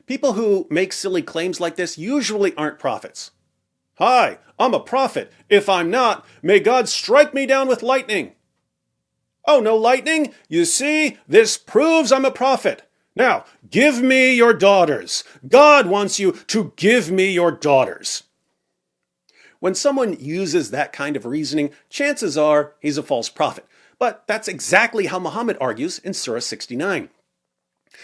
People who make silly claims like this usually aren't prophets. Hi, I'm a prophet. If I'm not, may God strike me down with lightning. Oh, no lightning? You see, this proves I'm a prophet. Now, give me your daughters. God wants you to give me your daughters. When someone uses that kind of reasoning, chances are he's a false prophet. But that's exactly how Muhammad argues in Surah 69.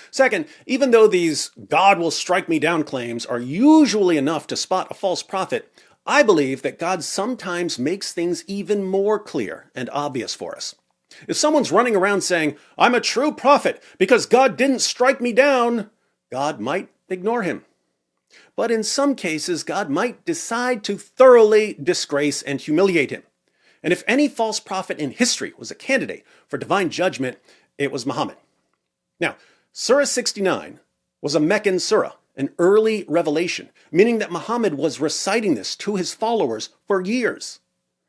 Second, even though these God will strike me down claims are usually enough to spot a false prophet, I believe that God sometimes makes things even more clear and obvious for us. If someone's running around saying, I'm a true prophet because God didn't strike me down, God might ignore him. But in some cases, God might decide to thoroughly disgrace and humiliate him. And if any false prophet in history was a candidate for divine judgment, it was Muhammad. Now, Surah 69 was a Meccan surah, an early revelation, meaning that Muhammad was reciting this to his followers for years.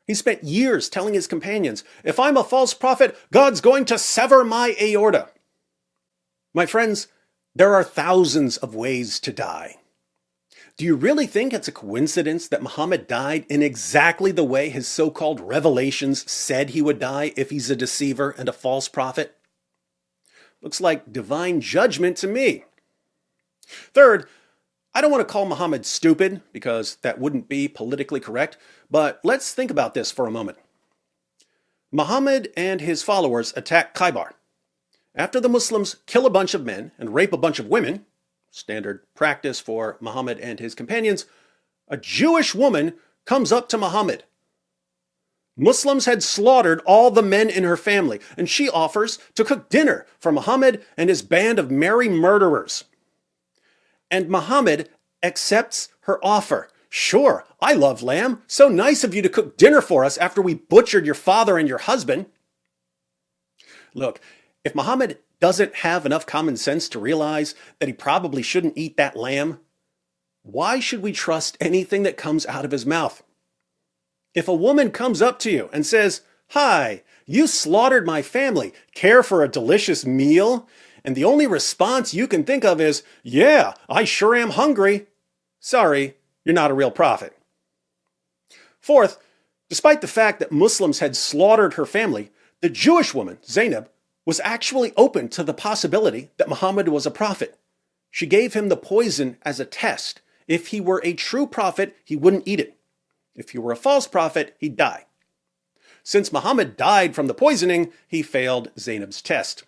He spent years telling his companions, if I'm a false prophet, God's going to sever my aorta. My friends, there are thousands of ways to die. Do you really think it's a coincidence that Muhammad died in exactly the way his so-called revelations said he would die if he's a deceiver and a false prophet? Looks like divine judgment to me. Third, I don't want to call Muhammad stupid because that wouldn't be politically correct, but let's think about this for a moment. Muhammad and his followers attack Khaybar. After the Muslims kill a bunch of men and rape a bunch of women, standard practice for Muhammad and his companions, a Jewish woman comes up to Muhammad. Muslims had slaughtered all the men in her family, and she offers to cook dinner for Muhammad and his band of merry murderers. And Muhammad accepts her offer. Sure, I love lamb. So nice of you to cook dinner for us after we butchered your father and your husband. Look, if Muhammad doesn't have enough common sense to realize that he probably shouldn't eat that lamb, why should we trust anything that comes out of his mouth? If a woman comes up to you and says, hi, you slaughtered my family, care for a delicious meal? And the only response you can think of is, yeah, I sure am hungry. Sorry, you're not a real prophet. Fourth, despite the fact that Muslims had slaughtered her family, the Jewish woman, Zaynab, was actually open to the possibility that Muhammad was a prophet. She gave him the poison as a test. If he were a true prophet, he wouldn't eat it. If he were a false prophet, he'd die. Since Muhammad died from the poisoning, he failed Zaynab's test.